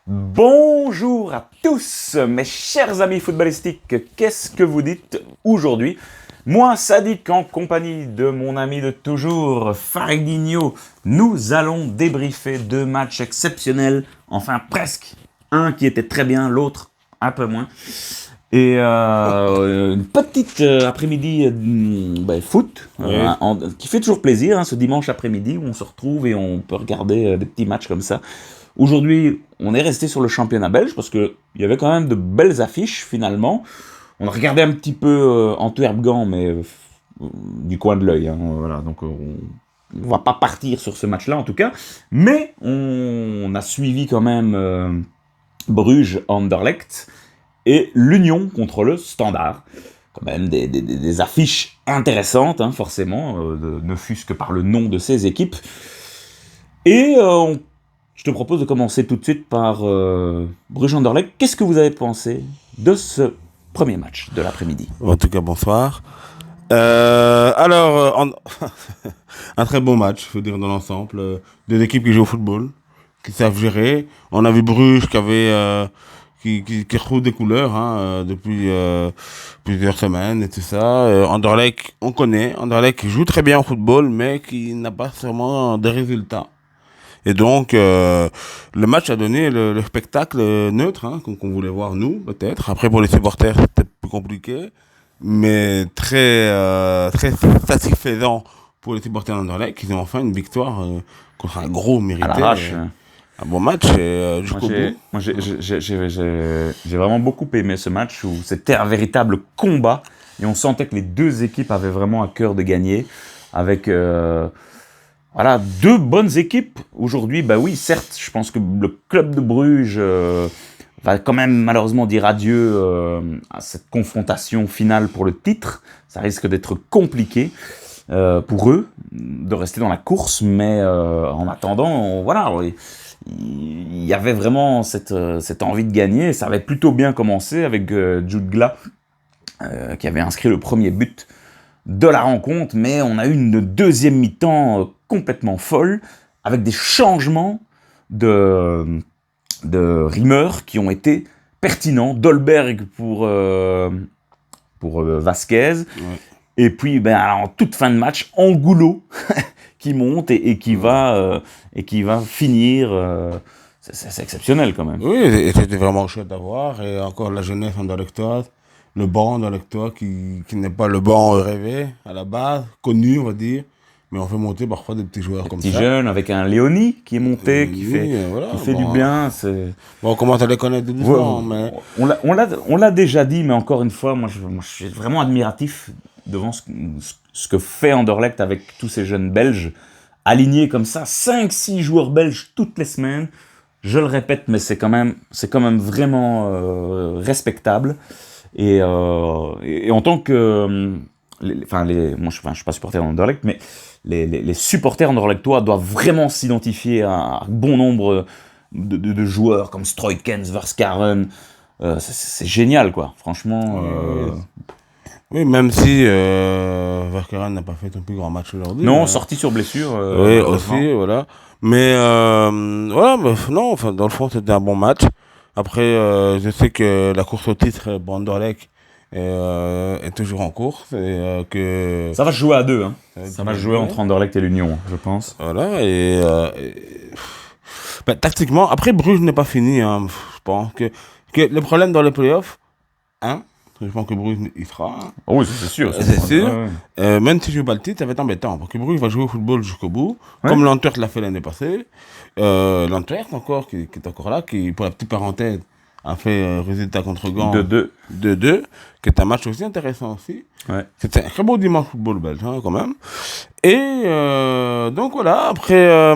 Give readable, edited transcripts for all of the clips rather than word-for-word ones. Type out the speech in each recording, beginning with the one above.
Bonjour à tous mes chers amis footballistiques, qu'est-ce que vous dites aujourd'hui? Moi, Sadik, en compagnie de mon ami de toujours, Faridinho, nous allons débriefer deux matchs exceptionnels, enfin presque. Un qui était très bien, l'autre un peu moins. Et une petite après-midi foot, qui fait toujours plaisir, hein, ce dimanche après-midi où on se retrouve et on peut regarder des petits matchs comme ça. Aujourd'hui, on est resté sur le championnat belge parce qu'il y avait quand même de belles affiches finalement. On a regardé un petit peu Antwerp-Gand, mais du coin de l'œil. Hein, voilà, donc on va pas partir sur ce match-là en tout cas. Mais on a suivi quand même Bruges-Anderlecht et l'Union contre le Standard. Quand même des affiches intéressantes, hein, forcément, ne fût-ce que par le nom de ces équipes. Et je te propose de commencer tout de suite par Bruges-Anderlecht. Qu'est-ce que vous avez pensé de ce premier match de l'après-midi? En tout cas, bonsoir. Un très bon match, je veux dire, dans l'ensemble. Deux équipes qui jouent au football, qui savent gérer. On a vu Bruges qui retrouve des couleurs depuis plusieurs semaines et tout ça. Anderlecht, on connaît. Anderlecht qui joue très bien au football, mais qui n'a pas vraiment des résultats. Et donc, le match a donné le spectacle neutre qu'on voulait voir nous, peut-être. Après, pour les supporters, c'était plus compliqué, mais très satisfaisant pour les supporters d'Anderlecht, qui ont enfin une victoire contre un gros mérité. À l'arrache. Un bon match jusqu'au bout. Moi, j'ai vraiment beaucoup aimé ce match où c'était un véritable combat et on sentait que les deux équipes avaient vraiment à cœur de gagner avec voilà, deux bonnes équipes. Aujourd'hui, bah oui, certes, je pense que le club de Bruges va quand même malheureusement dire adieu à cette confrontation finale pour le titre. Ça risque d'être compliqué pour eux de rester dans la course, mais en attendant, voilà, il y avait vraiment cette envie de gagner. Ça avait plutôt bien commencé avec Jude Gla qui avait inscrit le premier but de la rencontre, mais on a eu une deuxième mi-temps complètement folle, avec des changements de Rimmer qui ont été pertinents. Dolberg pour Vasquez, et puis en toute fin de match, Angulo qui monte et qui va finir. C'est exceptionnel quand même. Oui, et c'était vraiment chouette à voir. Et encore la jeunesse anderlechtoise, le banc anderlechtois qui n'est pas le banc rêvé à la base, connu on va dire, mais on fait monter parfois des petits joueurs comme ça. Des petits jeunes avec un Léonie qui est monté, qui fait du bien. Bon, on commence à les connaître doucement, mais... On l'a déjà dit, mais encore une fois, moi je suis vraiment admiratif devant ce que fait Anderlecht avec tous ces jeunes Belges, alignés comme ça, 5-6 joueurs belges toutes les semaines. Je le répète, mais c'est quand même vraiment respectable. Et en tant que... moi je suis pas supporter d'Anderlecht, mais les supporters anderlechtois doivent vraiment s'identifier à un bon nombre de joueurs comme Stroikens, Verskaren. C'est génial, quoi. Franchement... Oui, même si Verskaren n'a pas fait un plus grand match aujourd'hui. Non, sorti sur blessure. Oui, aussi, voilà. Mais voilà, non, enfin, dans le fond, c'était un bon match. Après, je sais que la course au titre pour Anderlecht est toujours en course et que ça va se jouer à deux, hein. Ça va se jouer entre Anderlecht et l'Union, je pense. Voilà, tactiquement, après Bruges n'est pas fini, hein, je pense que le problème dans les playoffs, je pense que Bruges il sera. Oh oui, c'est sûr. C'est sûr. Ouais. Même si je joue pas le titre, ça va être embêtant parce que Bruges va jouer au football jusqu'au bout, comme l'Antwerp l'a fait l'année passée. L'Antwerp encore qui est encore là, qui pour la petite parenthèse a fait résultat contre Gand 2-2, qui est un match aussi intéressant aussi. Ouais. C'était un très beau dimanche football belge quand même. Et donc voilà, après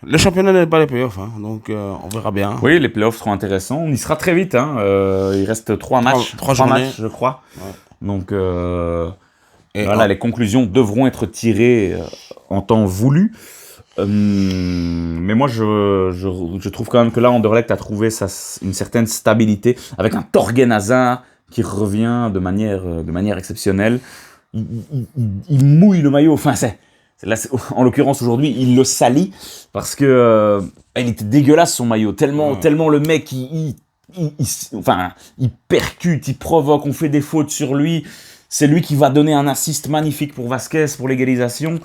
le championnat n'est pas les playoffs, donc on verra bien. Oui, les playoffs seront intéressants. On y sera très vite. Il reste 3 matchs, je crois. Ouais. Donc voilà, les conclusions devront être tirées en temps voulu. Mais moi, je trouve quand même que là, Anderlecht a trouvé une certaine stabilité avec un Torgen Hazard qui revient de manière exceptionnelle. Il mouille le maillot. Enfin, Là, en l'occurrence, aujourd'hui, il le salit parce que il était dégueulasse son maillot. Tellement le mec, il percute, il provoque, on fait des fautes sur lui. C'est lui qui va donner un assist magnifique pour Vasquez, pour l'égalisation.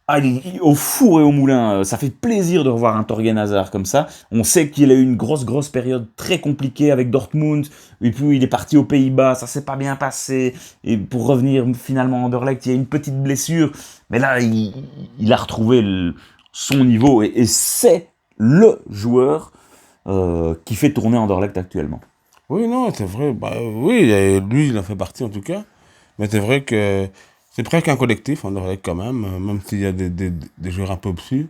Il est au four et au moulin. Ça fait plaisir de revoir un Torgan Hazard comme ça. On sait qu'il a eu une grosse période très compliquée avec Dortmund. Et puis il est parti aux Pays-Bas, ça s'est pas bien passé. Et pour revenir finalement à Anderlecht, il y a une petite blessure. Mais là, il a retrouvé son niveau. Et c'est le joueur qui fait tourner Anderlecht actuellement. Oui, non, c'est vrai. Bah, oui, lui, il en fait partie en tout cas. Mais c'est vrai que c'est presque un collectif, Anderlecht quand même s'il y a des joueurs un peu obscurs.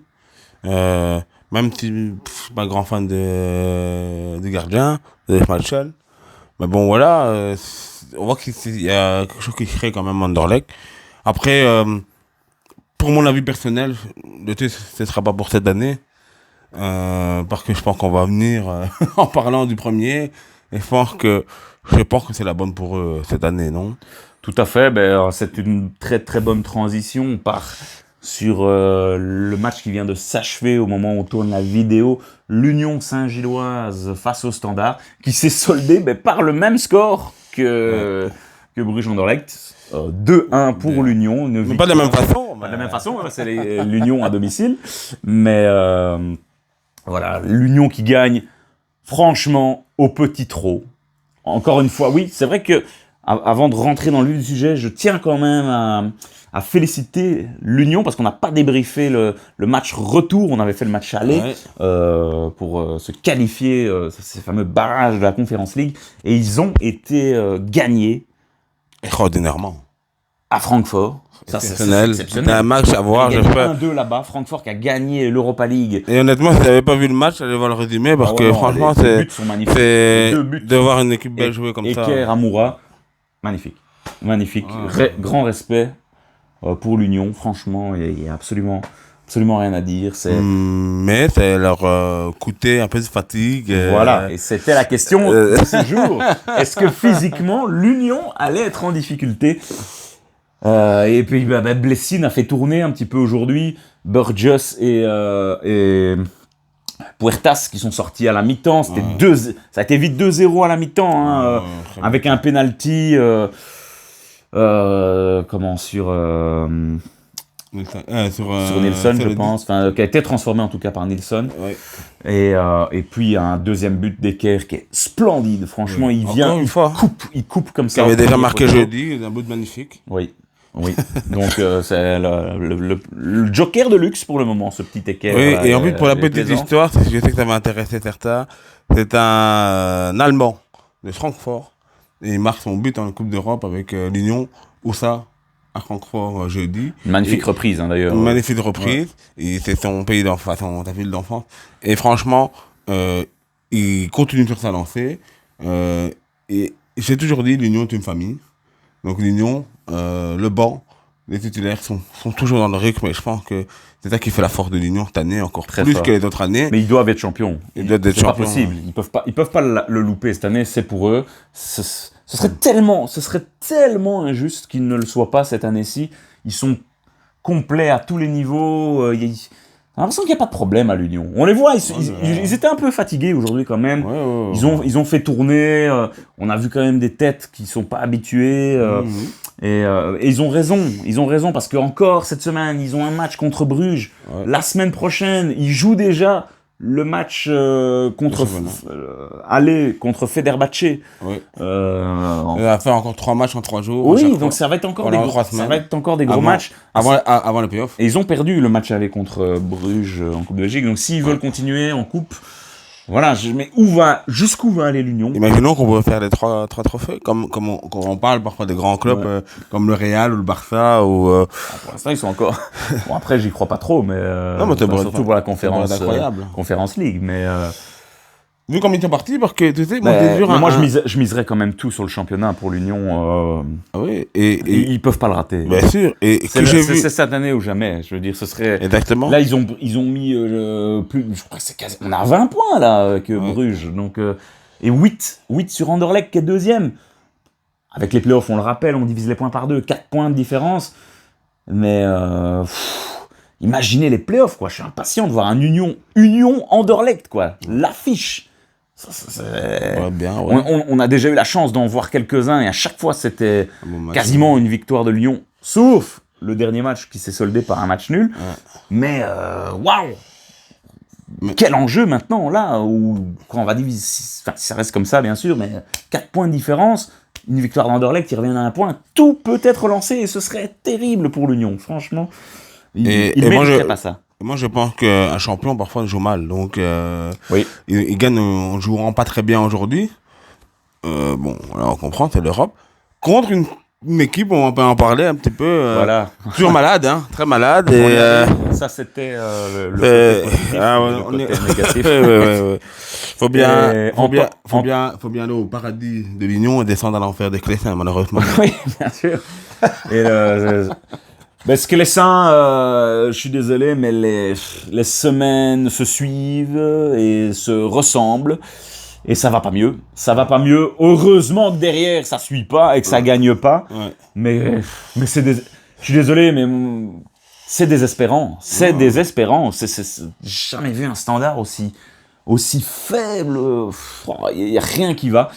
Même si je suis pas grand fan du gardien, de Schmeichel. Mais bon, voilà, on voit qu'il y a quelque chose qui crée quand même Anderlecht. Après, pour mon avis personnel, le titre, ce ne sera pas pour cette année. Parce que je pense qu'on va venir en parlant du premier. Et je pense que c'est la bonne pour eux cette année, non? Tout à fait, c'est une très bonne transition. On part sur le match qui vient de s'achever au moment où on tourne la vidéo. L'Union Saint-Gilloise face au Standard, qui s'est soldé par le même score que Bruges-Anderlecht. 2-1 pour l'Union. Mais pas de la même façon. Pas de la même façon, c'est l'Union à domicile. Mais voilà, l'Union qui gagne, franchement, au petit trot. Encore une fois, oui, c'est vrai que avant de rentrer dans le vif du sujet, je tiens quand même à féliciter l'Union parce qu'on n'a pas débriefé le match retour. On avait fait le match aller pour se qualifier ces fameux barrages de la Conference League. Et ils ont été gagnés extraordinairement à Francfort. Ça, c'est exceptionnel. C'était un match à voir. Il y a 1-2 là-bas. Francfort qui a gagné l'Europa League. Et honnêtement, si vous n'avez pas vu le match, allez voir le résumé parce que franchement, c'est de voir une équipe belle jouer comme ça. Eker, Amoura, magnifique. Grand respect pour l'Union. Franchement, il n'y a absolument rien à dire. Mais ça leur coûtait un peu de fatigue. Voilà, et c'était la question de ce jour. Est-ce que physiquement, l'Union allait être en difficulté? Et puis Blessing a fait tourner un petit peu aujourd'hui. Burgess et Puertas qui sont sortis à la mi-temps. Ça a été vite 2-0 à la mi-temps, avec un penalty sur Nilsson, je pense, qui a été transformé en tout cas par Nilsson. Ouais. Et puis un deuxième but d'Eker qui est splendide. Franchement, il vient, il coupe comme ça. Il avait déjà marqué jeudi, un but magnifique. Oui. Donc c'est le joker de luxe pour le moment, ce petit Eker. Oui, et en plus pour la petite histoire, je sais que ça va intéresser certains, c'est un Allemand de Francfort. Et il marque son but en Coupe d'Europe avec l'Union, Oussa, à Francfort jeudi. Une magnifique reprise d'ailleurs. Une magnifique reprise. Ouais. Et c'est son pays d'enfance, sa ville d'enfance. Et franchement, il continue sur sa lancée. Et j'ai toujours dit, l'Union est une famille. Donc l'Union, le banc, les titulaires sont toujours dans le rythme. Et je pense que c'est ça qui fait la force de l'Union cette année, encore très plus fort que les autres années. Mais ils doivent être champions. C'est pas possible. Ils peuvent pas le louper cette année. C'est pour eux. Ce serait tellement injuste qu'ils ne le soient pas cette année-ci. Ils sont complets à tous les niveaux. J'ai l'impression qu'il n'y a pas de problème à l'Union. On les voit, ils étaient un peu fatigués aujourd'hui quand même. Ouais. Ils ont fait tourner. On a vu quand même des têtes qui ne sont pas habituées. Et ils ont raison parce qu'encore cette semaine, ils ont un match contre Bruges. Ouais. La semaine prochaine, ils jouent déjà le match aller contre Fenerbahçe. Oui. Il va faire encore 3 matchs en 3 jours. Oui, donc ça va être encore des gros matchs. Avant le play-off. Et ils ont perdu le match aller contre Bruges en Coupe de Belgique. Donc s'ils veulent continuer en Coupe, voilà, mais jusqu'où va aller l'Union? Imaginons qu'on pourrait faire les 3 trophées, comme on parle parfois des grands clubs, comme le Real ou le Barça. Ou, pour l'instant, ils sont encore... Bon, après, j'y crois pas trop, mais, surtout pour la Conférence League. Mais, vu comme ils sont partis, parce que tu sais, moi je miserais quand même tout sur le championnat pour l'Union. Oui, ils peuvent pas le rater. Bien sûr. C'est cette année ou jamais. Je veux dire, ce serait. Exactement. Là, ils ont mis plus. Je crois que c'est quasi. On a 20 points là avec Bruges. Donc et 8 sur Anderlecht qui est deuxième. Avec les playoffs, on le rappelle, on divise les points par 2, 4 points de différence. Mais imaginez les playoffs, quoi. Je suis impatient de voir un Union Anderlecht, quoi. L'affiche. Ouais, bien, ouais. On a déjà eu la chance d'en voir quelques-uns et à chaque fois c'était Bon match. quasiment une victoire de Lyon, sauf le dernier match qui s'est soldé par un match nul. Ouais. Mais waouh, quel enjeu maintenant là où quand on va dire, enfin, ça reste comme ça bien sûr, mais 4 points de différence, une victoire d'Anderlecht qui revient à un point, tout peut être relancé et ce serait terrible pour l'Union, franchement. Il mériterait pas ça. Moi, je pense qu'un champion, parfois, joue mal. Donc, Oui. il gagne en jouant pas très bien aujourd'hui. Bon, là, on comprend, c'est l'Europe. Contre une équipe, on peut en parler un petit peu. Voilà. Toujours malade, hein, très malade. Ça, c'était le côté positif, le côté négatif. Ouais. Faut bien Et aller au paradis de l'Union et descendre à l'enfer des Clessins, malheureusement. Oui, bien sûr. Et parce que les seins, je suis désolé, mais les semaines se suivent et se ressemblent. Et ça va pas mieux. Ça va pas mieux. Heureusement que derrière, ça suit pas et que ça gagne pas. Ouais. Mais je suis désolé, mais c'est désespérant. C'est désespérant. J'ai jamais vu un standard aussi faible. Il y a rien qui va.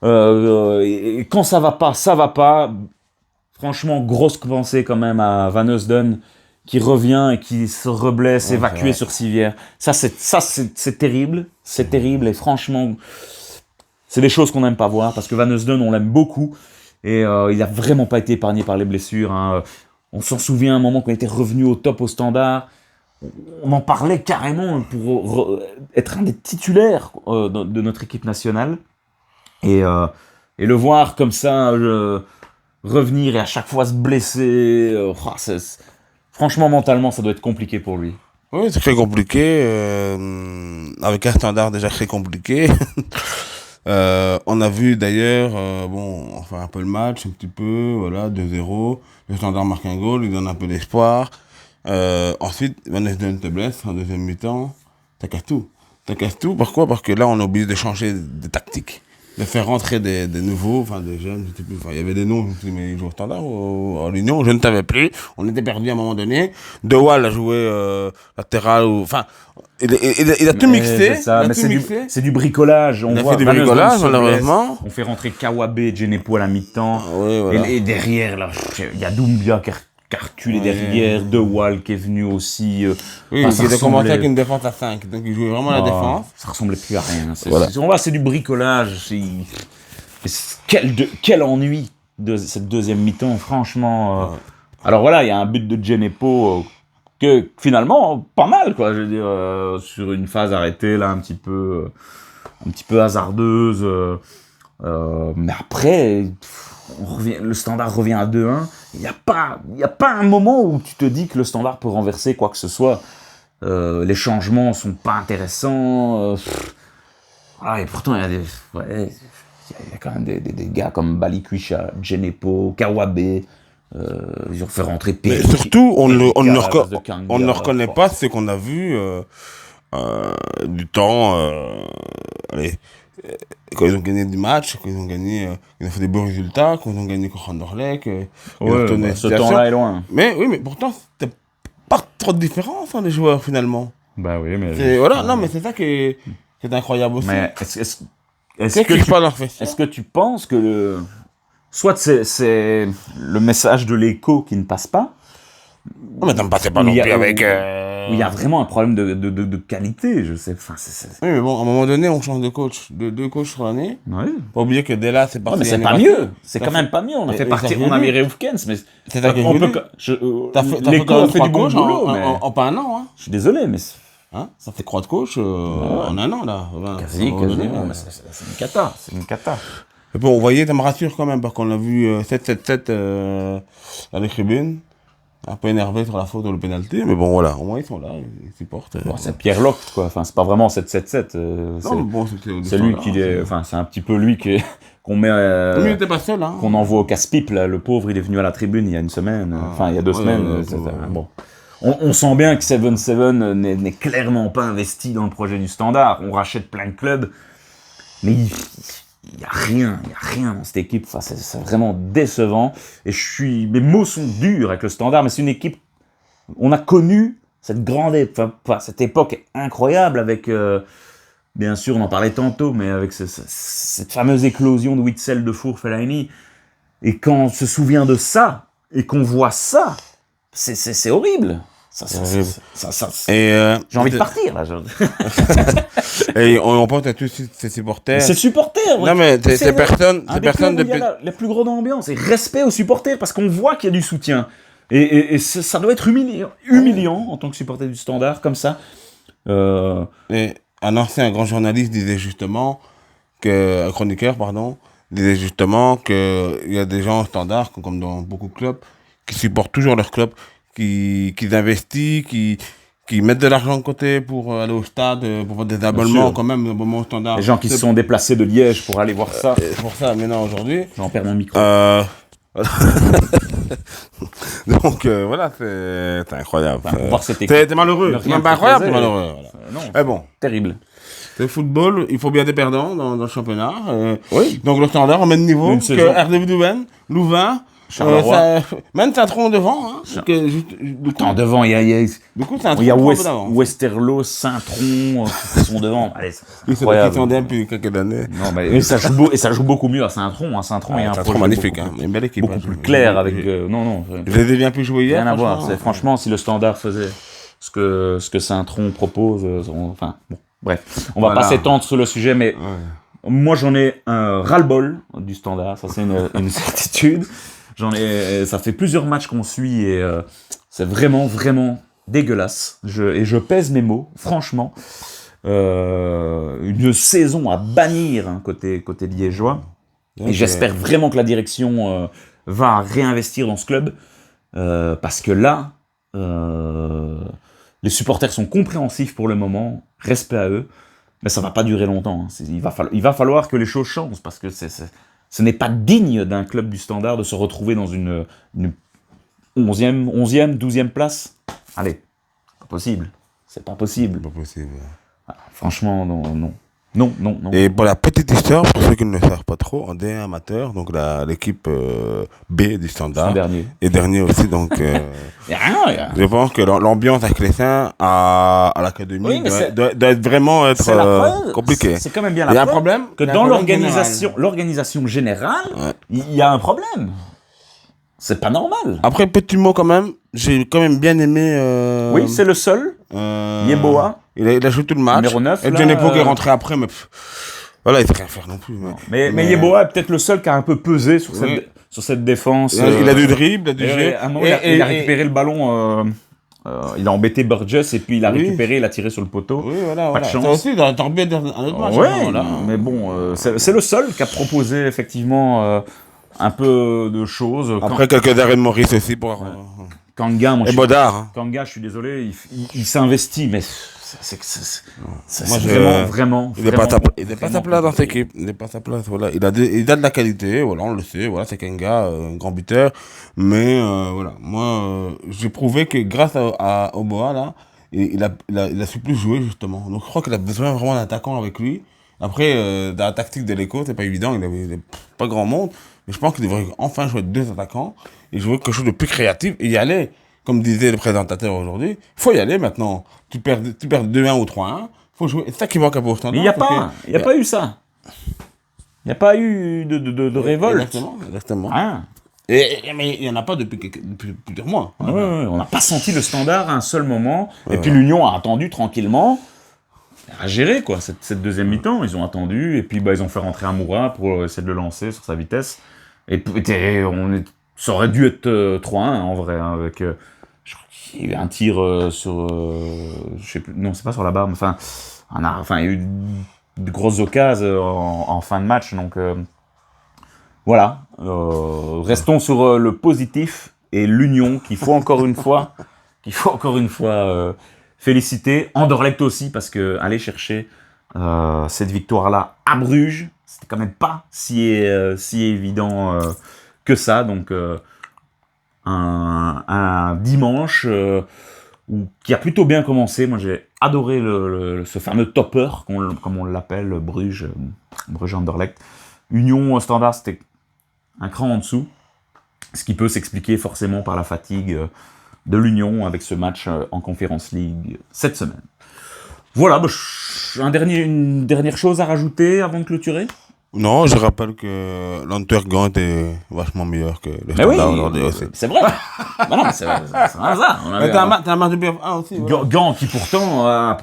Et quand ça va pas, ça va pas. Franchement, grosse pensée quand même à Van Heusden qui revient et qui se reblesse, évacué sur civière. Ça, c'est terrible. C'est terrible et franchement, c'est des choses qu'on n'aime pas voir parce que Van Heusden, on l'aime beaucoup et il a vraiment pas été épargné par les blessures. Hein. On s'en souvient un moment qu'on était revenu au top au Standard. On en parlait carrément pour être un des titulaires de notre équipe nationale. Et le voir comme ça revenir et à chaque fois se blesser, franchement mentalement ça doit être compliqué pour lui. Oui, c'est très compliqué. Avec un standard déjà très compliqué. On a vu d'ailleurs, on fait un peu le match, un petit peu, voilà, 2-0. Le standard marque un goal, il donne un peu d'espoir. Ensuite, Van Heusden te blesse en deuxième mi-temps. T'as cassé tout. Pourquoi ? Parce que là, on est obligé de changer de tactique. De faire rentrer des nouveaux, enfin des jeunes, je sais plus, enfin il y avait des noms, je me suis dit, mais ils jouent au Standard ou à l'Union, je ne savais plus, on était perdu à un moment donné. De Waal a joué latéral, enfin, il a tout mixé. C'est ça, mais c'est du bricolage. On voit fait du bricolage, malheureusement. On fait rentrer Kawabe et Djenepo à la mi-temps. Oui, voilà. Et derrière, là, il y a Doumbia qui a reculé derrière, De Waal qui est venu aussi. Oui, il a commencé avec une défense à 5, donc il jouait vraiment la défense. Ça ressemblait plus à rien. Voilà. On voit, c'est du bricolage. Quel ennui de cette deuxième mi-temps, franchement. Alors voilà, il y a un but de Djenepo que finalement, pas mal, quoi. Je veux dire, sur une phase arrêtée, là, un petit peu hasardeuse. Mais après, le Standard revient à 2-1. Il n'y a pas un moment où tu te dis que le Standard peut renverser quoi que ce soit. Les changements sont pas intéressants. Et pourtant, il y a quand même des gars comme Balikwisha, Djenepo, Kawabe. Ils ont fait rentrer Perry. Mais surtout, on ne reconnaît pas ce qu'on a vu du temps. Quand ils ont gagné des matchs, quand ils ont fait des bons résultats, quand ils ont gagné contre Anderlecht. Ce temps-là est loin. Mais oui, mais pourtant, c'était pas trop de différence, hein, les joueurs, finalement. Bah oui, mais... mais c'est ça qui est incroyable aussi. Mais est-ce que tu penses que soit c'est le message de l'écho qui ne passe pas? Non, mais t'en passais pas non plus avec... Il y a vraiment un problème de qualité, je sais. Enfin, Oui, mais bon, à un moment donné, on change de coach, deux coachs sur l'année. Oui. Pas oublier que dès là, c'est parti. Mais c'est pas mieux. C'est quand même pas mieux. On a fait partie, on a viré Oufkens, mais c'est ça qui est l'écho fait du bon boulot, mais en pas un an, hein. Je suis désolé, mais hein, ça fait 3 de coach en un an, là. Quasi. C'est une cata. C'est une cata. Et bon, vous voyez, ça me rassure quand même, parce qu'on a vu 7-7-7 dans les tribunes. Un peu énervé sur la faute ou le pénalty, mais bon, voilà, au moins ils sont là, ils supportent. Bon, c'est Pierre Locht, quoi. Enfin, c'est pas vraiment 7-7-7. C'est lui qui est. Enfin, c'est un petit peu lui qu'on met. il n'était pas seul, hein. Qu'on envoie au casse-pipe, là. Le pauvre, il est venu à la tribune il y a une semaine. Enfin, il y a 2 semaines. Bon. On sent bien que 7-7 n'est clairement pas investi dans le projet du Standard. On rachète plein de clubs, mais il n'y a rien dans cette équipe. Enfin, c'est vraiment décevant. Et mes mots sont durs avec le Standard, mais c'est une équipe On a connu cette grande, cette époque incroyable avec, bien sûr, on en parlait tantôt, mais avec cette fameuse éclosion de Witsel, de Four, Fellaini. Et quand on se souvient de ça, et qu'on voit ça, c'est horrible. J'ai envie de partir, là. Et on pense à tous ces supporters. C'est supporters. Non, mais ces personnes depuis... Il y a la plus grande ambiance et respect aux supporters parce qu'on voit qu'il y a du soutien. Et ça doit être humiliant en tant que supporter du Standard, comme ça. Et un ancien grand journaliste disait justement un chroniqueur, disait justement qu'il y a des gens au Standard, comme dans beaucoup de clubs, qui supportent toujours leur club, qui investissent, qui mettent de l'argent de côté pour aller au stade, pour faire des abonnements quand même, abonnements au Standard. Les gens qui se sont déplacés de Liège pour aller voir ça. C'est pour ça, maintenant, aujourd'hui... J'en perds mon micro. Donc voilà, c'est incroyable. C'est malheureux. C'est même pas incroyable, c'est malheureux. Voilà. Non, mais bon. Terrible. Le football, il faut bien des perdants dans le championnat. Oui. Donc le Standard, au même niveau que RDV Douane, Louvain, même Saint-Tron devant. Devant, il y a Westerlo, Saint-Tron qui sont devant. Allez, ils sont depuis quelques années. Non, mais ça joue beaucoup mieux à Saint-Tron. Saint-Tron, il y a un projet magnifique, une belle équipe. Beaucoup plus clair avec. Non. Je les ai bien pu jouer hier. Rien à voir. Franchement, si le Standard faisait ce que Saint-Tron propose, enfin, bon, bref, on va pas s'étendre sur le sujet, mais moi j'en ai un ras-le-bol du Standard. Ça c'est une certitude. Ça fait plusieurs matchs qu'on suit et c'est vraiment dégueulasse. Je pèse mes mots, franchement. Une saison à bannir côté liégeois. Et j'espère vraiment que la direction va réinvestir dans ce club. Parce que là, les supporters sont compréhensifs pour le moment. Respect à eux. Mais ça va pas durer longtemps. Il va falloir que les choses changent parce que ce n'est pas digne d'un club du Standard de se retrouver dans une 11e, 12e place. Allez, pas possible. C'est pas possible. Pas possible. Franchement, non. Et pour la petite histoire, pour ceux qui ne le savent pas trop, en D1 amateur, donc l'équipe B du Standard est dernier aussi, donc je pense que l'ambiance avec les Saints à l'académie doit vraiment être compliquée. C'est quand même bien la preuve. Il y a un problème que dans l'organisation générale, il y a un problème. C'est pas normal. Après, petit mot quand même, j'ai quand même bien aimé... oui, c'est le seul. Yeboah. Il a joué tout le match. Numéro 9. Et Djenepo qui est rentré après, mais voilà, il ne sait rien faire non plus. Mais Yeboah est peut-être le seul qui a un peu pesé sur cette défense. Il a du dribble, il a du jeu. À un moment, il a récupéré le ballon. Il a embêté Burgess et puis il a récupéré, il a tiré sur le poteau. Oui, voilà. Pas de chance. Ça aussi, dans un autre match. Oui, mais bon, c'est le seul qui a proposé effectivement un peu de choses. Après, quelques arrêts de Maurice aussi pour... Kanga, et Bodard. Kanga, je suis désolé, il s'investit, mais c'est vraiment. Il n'est pas sa place dans cette équipe. Il n'est pas sa place. Voilà. Il a de la qualité, voilà, on le sait. Voilà, c'est Kanga, un grand buteur. Mais voilà, moi, j'ai prouvé que grâce à Oboa, là, il a su plus jouer, justement. Donc je crois qu'il a besoin vraiment d'un attaquant avec lui. Après, dans la tactique de l'écho, c'est pas évident, il avait pas grand monde. Mais je pense qu'il devrait enfin jouer deux attaquants et jouer quelque chose de plus créatif et y aller. Comme disait le présentateur aujourd'hui, il faut y aller maintenant. Tu perds 2-1 ou 3-1, faut jouer. C'est ça qui manque à Standard. Mais il n'y a pas eu ça. Il n'y a pas eu de révolte. Exactement. Hein. Mais il n'y en a pas depuis plusieurs mois. Ouais, on n'a pas senti le Standard à un seul moment. Et puis l'Union a attendu tranquillement à gérer quoi, cette deuxième mi-temps. Ils ont attendu et puis ils ont fait rentrer Amoura pour essayer de le lancer sur sa vitesse. Et ça aurait dû être 3-1 en vrai, hein, avec il y a eu un tir sur... je sais plus, non, c'est pas sur la barre, mais enfin, il y a eu de grosses occasions en fin de match, donc voilà. Restons sur le positif et l'Union qu'il faut encore une fois féliciter. Anderlecht aussi, parce que aller chercher cette victoire-là à Bruges, c'était quand même pas si évident que ça. Donc un dimanche qui a plutôt bien commencé. Moi, j'ai adoré ce fameux topper, comme on l'appelle, Bruges-Anderlecht. Union Standard, c'était un cran en dessous, ce qui peut s'expliquer forcément par la fatigue l'Union avec ce match en Conference League cette semaine. Voilà, une dernière chose à rajouter avant de clôturer? Non, je rappelle que l'Antergant était vachement meilleur que le Mais oui, Standard aujourd'hui aussi. c'est vrai. Bah non, c'est un hasard. On Mais avait t'as un match de BF1 aussi. Voilà. Gant qui pourtant...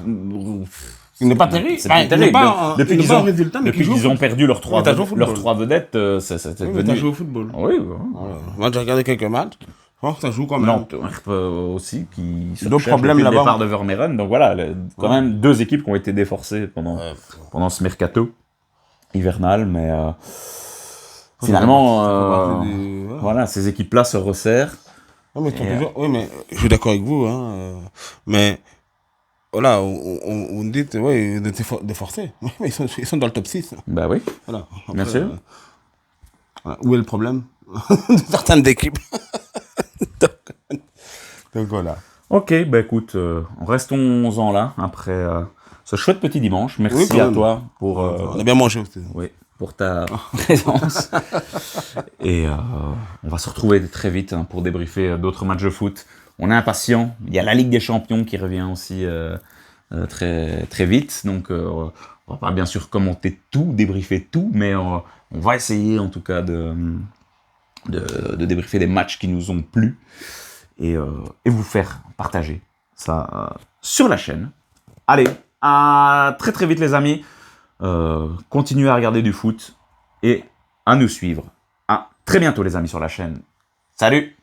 Il n'est pas terrible. C'est pas Il terrible. n'est pas Depuis il n'est qu'ils pas ont, un résultat, mais depuis qu'il joue qu'ils ont perdu leurs trois Mais t'as joué au football. vedettes, c'est Oui, mais t'as devenu... joué au football. Oui, Voilà. Moi, j'ai regardé quelques matchs. Je pense que ça joue quand même. Nantes aussi, qui se D'autres recherche problèmes depuis le là-bas. départ de Vermeeren. Donc voilà, quand même deux équipes qui ont été déforcées pendant ce mercato hivernal, mais finalement, voilà, ces équipes-là se resserrent. Oui, mais, oui, mais je suis d'accord avec vous. Hein, mais voilà, on dit, oui, de forcer. Oui, mais ils sont dans le top 6. Bah oui, Voilà. Après, bien sûr. Voilà. Où est le problème de certaines équipes? Donc voilà. Ok, bah écoute, restons-en là après ce chouette petit dimanche. Merci Oui, quand à même. toi pour, On a bien mangé aussi. oui, pour ta présence. Et on va se retrouver très vite pour débriefer d'autres matchs de foot. On est impatients. Il y a la Ligue des Champions qui revient aussi très, très vite. Donc on va pas bien sûr commenter tout, débriefer tout, mais on va essayer en tout cas de débriefer des matchs qui nous ont plu et vous faire partager ça sur la chaîne. Allez, à très très vite les amis. Continuez à regarder du foot et à nous suivre. À très bientôt les amis sur la chaîne. Salut!